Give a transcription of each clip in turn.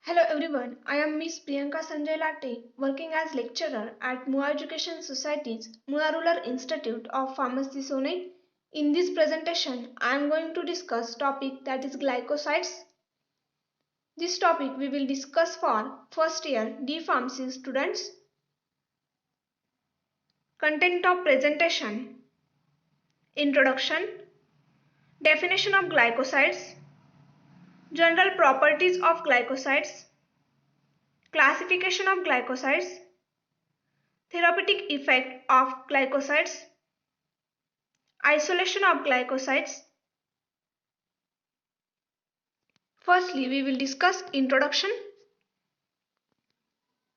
Hello everyone, I am Miss Priyanka Sanjay Latte, working as lecturer at Mua Education Society's Mua Rural Institute of Pharmacy Sone. In this presentation, I am going to discuss topic that is glycosides. This topic we will discuss for first year D Pharmacy students. Content of presentation: Introduction, Definition of glycosides, General properties of glycosides, Classification of glycosides, Therapeutic effect of glycosides, Isolation of glycosides. Firstly, we will discuss introduction.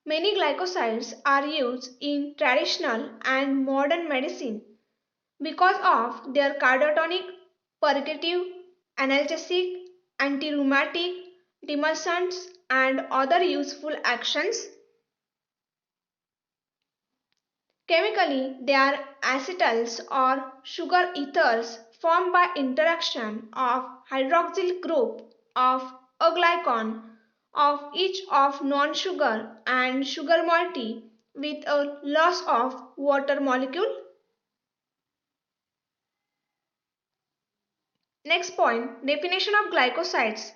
Many glycosides are used in traditional and modern medicine because of their cardiotonic, purgative, analgesic, anti-rheumatic, demulcents, and other useful actions. Chemically, they are acetals or sugar ethers formed by interaction of hydroxyl group of a glycon of each of non-sugar and sugar moiety with a loss of water molecule. Next point, definition of glycosides.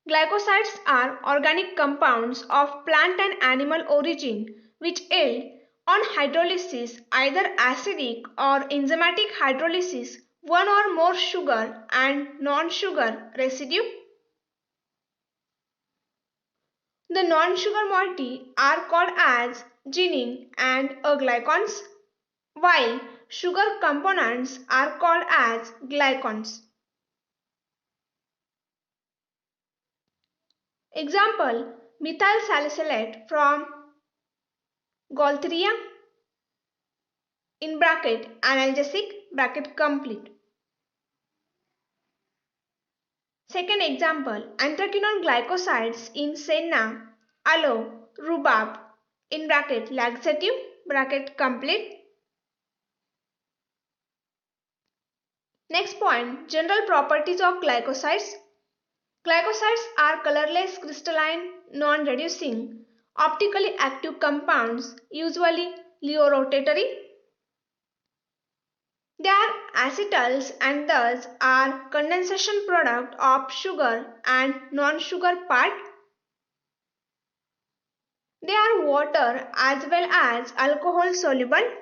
Glycosides are organic compounds of plant and animal origin which yield on hydrolysis, either acidic or enzymatic hydrolysis, one or more sugar and non-sugar residue. The non-sugar moiety are called as ginine and aglycons, while sugar components are called as glycons. Example, methyl salicylate from Gaultheria in bracket analgesic bracket complete. Second example, anthraquinone glycosides in senna, aloe, rhubarb in bracket laxative bracket complete. Next point, general properties of glycosides. Glycosides are colorless, crystalline, non-reducing, optically active compounds, usually leo-rotatory. They are acetals and thus are condensation product of sugar and non-sugar part. They are water as well as alcohol soluble.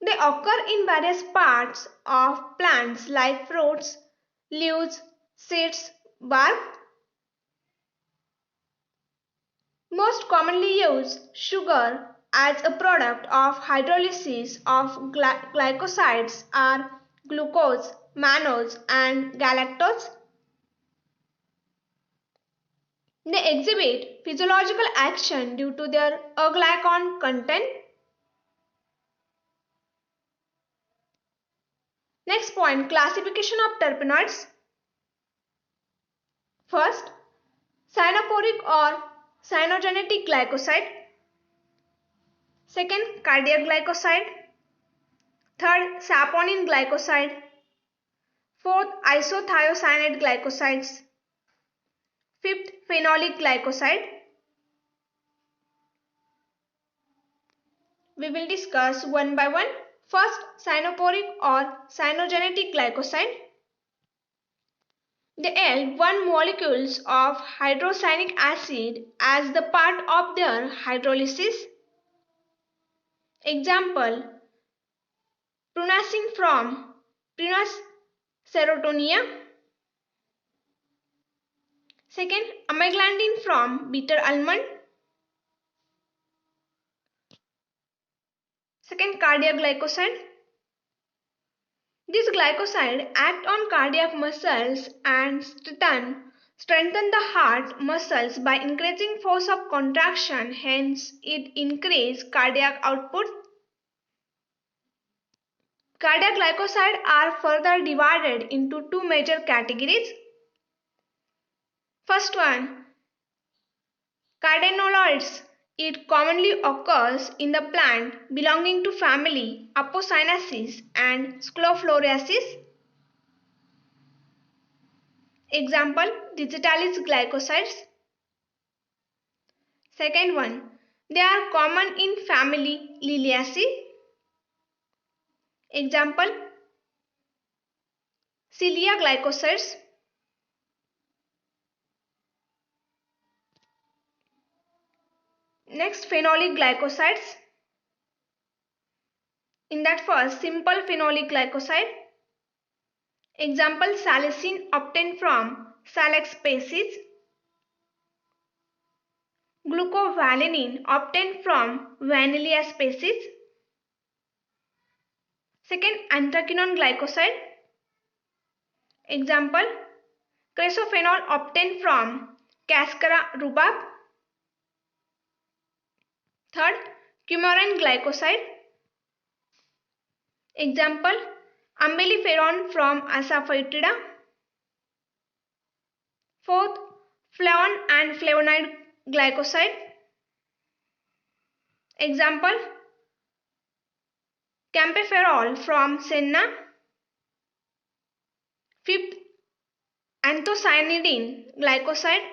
They occur in various parts of plants like fruits, leaves, seeds, bark. Most commonly used sugar as a product of hydrolysis of glycosides are glucose, mannose and galactose. They exhibit physiological action due to their aglycon content. Next point, classification of terpenoids. First, cyanoporic or cyanogenetic glycoside. Second, cardiac glycoside. Third, saponin glycoside. Fourth, isothiocyanate glycosides. Fifth, phenolic glycoside. We will discuss one by one. First, cyanoporic or cyanogenetic glycoside. They yield one molecules of hydrocyanic acid as the part of their hydrolysis. Example, prunacin from Prunus serotonia. Second, amygdalin from bitter almond. Second, cardiac glycoside. These glycosides act on cardiac muscles and strengthen the heart muscles by increasing force of contraction, hence it increases cardiac output. Cardiac glycosides are further divided into two major categories. First one, cardenolides. It commonly occurs in the plant belonging to family Apocynaceae and Sclophloriaceae. Example, digitalis glycosides. Second one, they are common in family Liliaceae. Example, Cilia glycosides. Next, phenolic glycosides. In that first, simple phenolic glycoside. Example, salicin obtained from Salix species. Glucovaline obtained from Vanilla species. Second, anthraquinone glycoside. Example, cresophenol obtained from Cascara rhubarb. Third, coumarin glycoside. Example, umbelliferone from Asafoetida. Fourth, flavon and flavonoid glycoside. Example, campeferol from Senna. Fifth, anthocyanidin glycoside.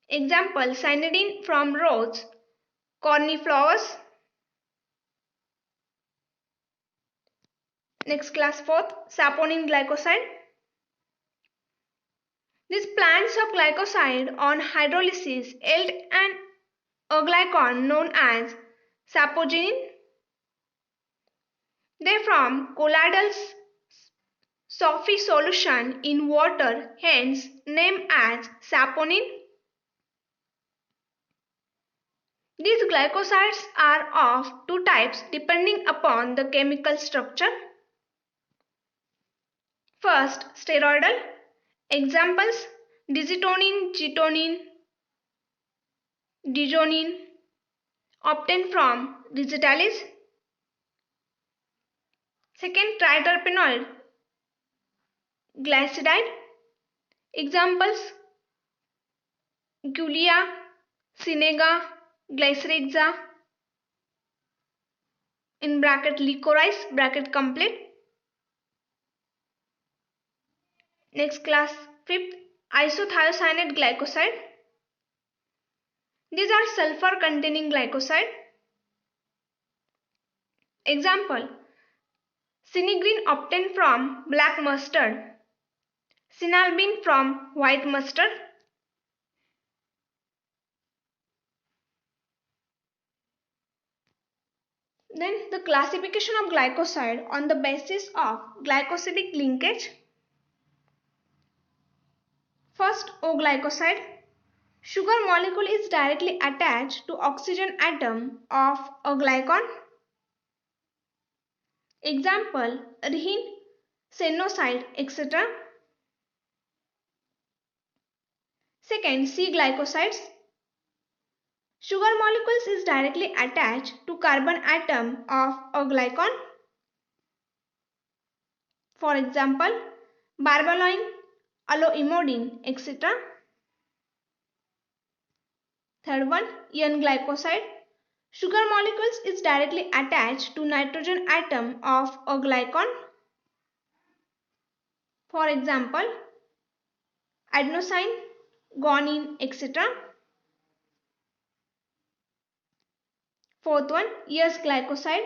Example, cyanidin from rose corniflowers. Next class, fourth, Saponin glycoside. These plants of glycoside on hydrolysis yield a glycon known as saponin. They form colloidal Sophie solution in water, hence named as saponin. These glycosides are of two types depending upon the chemical structure. First, steroidal. Examples, digitonin, gitonin, digonin, obtained from digitalis. Second, triterpenoid glycoside. Examples, Gulia, Sinega, Glycerixa, in bracket licorice, bracket complete. Next class, fifth, isothiocyanate glycoside. These are sulfur containing glycoside. Example, cinegrin obtained from black mustard, cinalbin from white mustard. Then the classification of glycoside on the basis of glycosidic linkage. First, O-glycoside. Sugar molecule is directly attached to oxygen atom of a glycon. Example, rehin, senoside, etc. Second, C-glycosides. Sugar molecules is directly attached to carbon atom of a glycon. For example, barbaloin, aloimodine, etc. Third one, N-glycoside. Sugar molecules is directly attached to nitrogen atom of a glycon. For example, adenosine, guanine, etc. Fourth one, S-glycoside.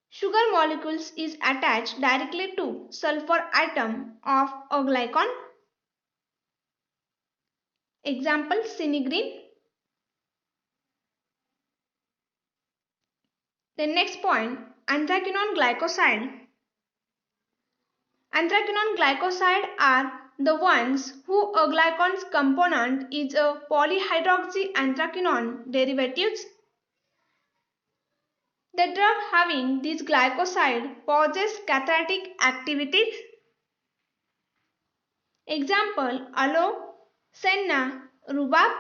Sugar molecules is attached directly to sulfur atom of a glycon. Example, cinegrin. The next point, anthraquinone glycoside. Anthraquinone glycoside are the ones whose a glycon's component is a polyhydroxyanthraquinone derivatives. The drug having this glycoside possesses catalytic activities. Example, aloe, senna, rhubarb.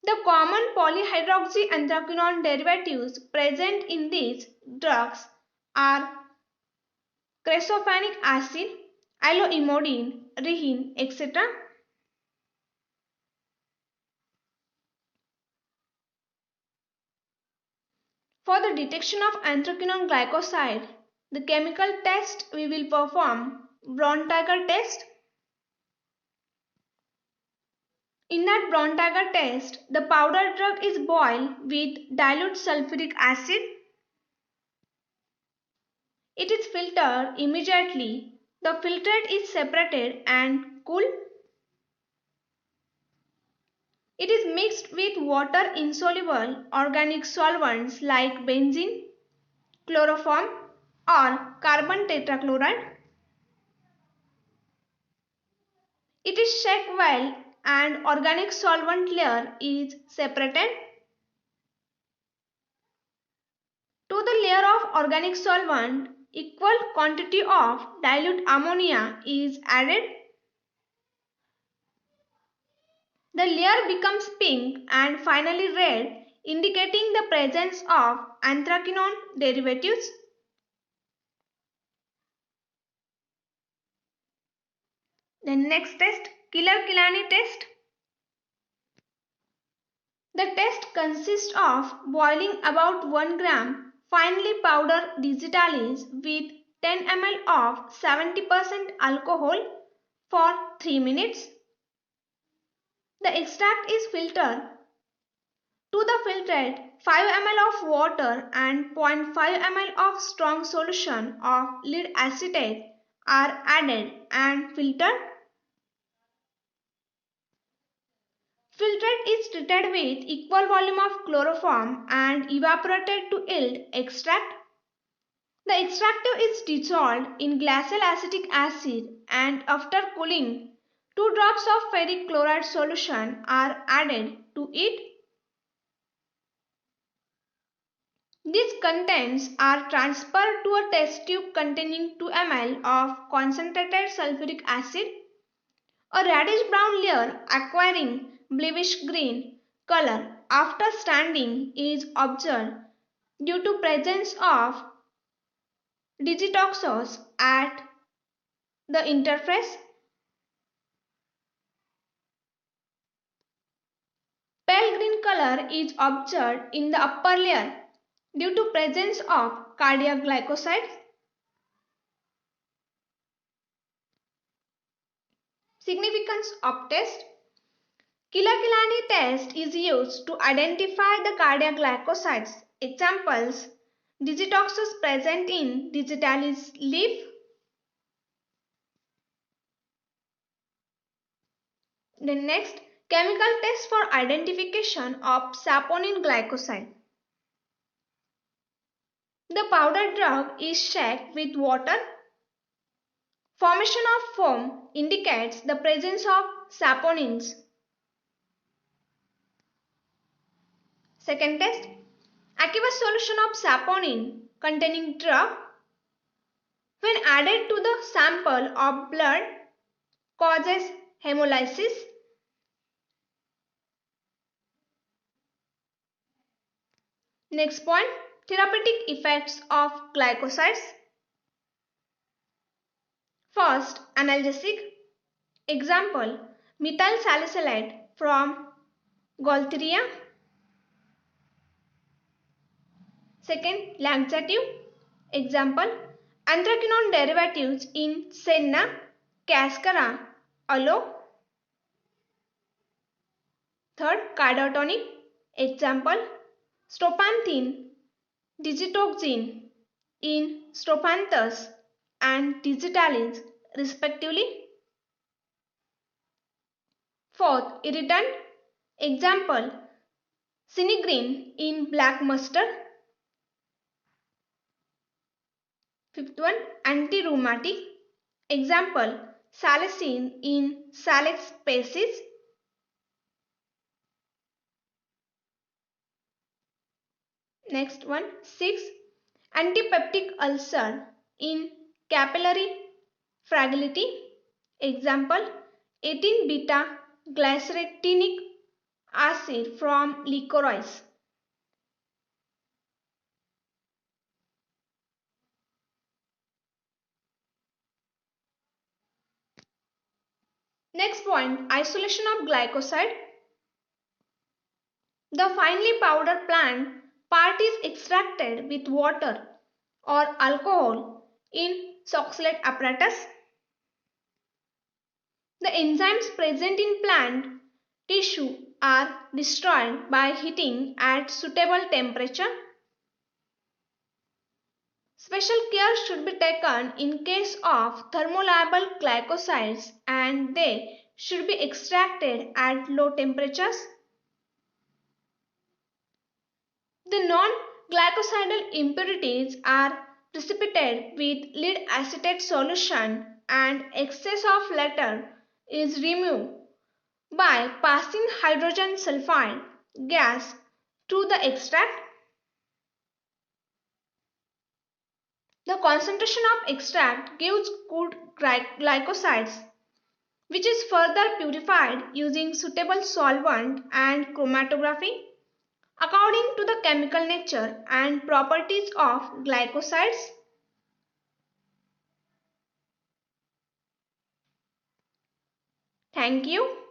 The common polyhydroxyanthraquinone derivatives present in these drugs are cresofanic acid, aloimodine, rehin, etc. For the detection of anthraquinone glycoside, the chemical test we will perform brown tiger test. In that brown tiger test, the powder drug is boiled with dilute sulfuric acid. It is filtered immediately. The filtrate is separated and cooled. It is mixed with water-insoluble organic solvents like benzene, chloroform, or carbon tetrachloride. It is shaken well and organic solvent layer is separated. To the layer of organic solvent, equal quantity of dilute ammonia is added. The layer becomes pink and finally red, indicating the presence of anthraquinone derivatives. The next test, Killer-Kilani test. The test consists of boiling about 1 gram finely powdered digitalis with 10 ml of 70% alcohol for 3 minutes. The extract is filtered. To the filtrate, 5 ml of water and 0.5 ml of strong solution of lead acetate are added and filtered. Filtrate is treated with equal volume of chloroform and evaporated to yield extract. The extractive is dissolved in glacial acetic acid and after cooling, 2 drops of ferric chloride solution are added to it. These contents are transferred to a test tube containing 2 ml of concentrated sulfuric acid. A reddish brown layer acquiring bluish green color after standing is observed due to presence of digitoxos at the interface. Pale green color is observed in the upper layer due to presence of cardiac glycosides. Significance of test. Killer-Kilani test is used to identify the cardiac glycosides. Examples: digitoxos present in digitalis leaf. The next, chemical test for identification of saponin glycoside. The powder drug is shaken with water. Formation of foam indicates the presence of saponins. Second test, aqueous solution of saponin containing drug when added to the sample of blood causes hemolysis. Next point, therapeutic effects of glycosides. First, analgesic. Example, methyl salicylate from Gaultheria. Second, laxative. Example, anthraquinone derivatives in Senna, Cascara, aloe. Third, cardiotonic. Example, strophanthin, digitoxin in Strophanthus and digitalis respectively. Fourth, irritant. Example, cinegreen in black mustard. Fifth one, anti-rheumatic. Example, salicin in Salix species. Next one, 6. Antipeptic ulcer in capillary fragility. Example, 18-beta glycyrrhetinic acid from licorice. Next point, isolation of glycoside. The finely powdered plant part is extracted with water or alcohol in Soxhlet apparatus. The enzymes present in plant tissue are destroyed by heating at suitable temperature. Special care should be taken in case of thermolabile glycosides and they should be extracted at low temperatures. The non-glycosidal impurities are precipitated with lead acetate solution and excess of latter is removed by passing hydrogen sulfide gas through the extract. The concentration of extract gives good glycosides, which is further purified using suitable solvent and chromatography according to the chemical nature and properties of glycosides. Thank you.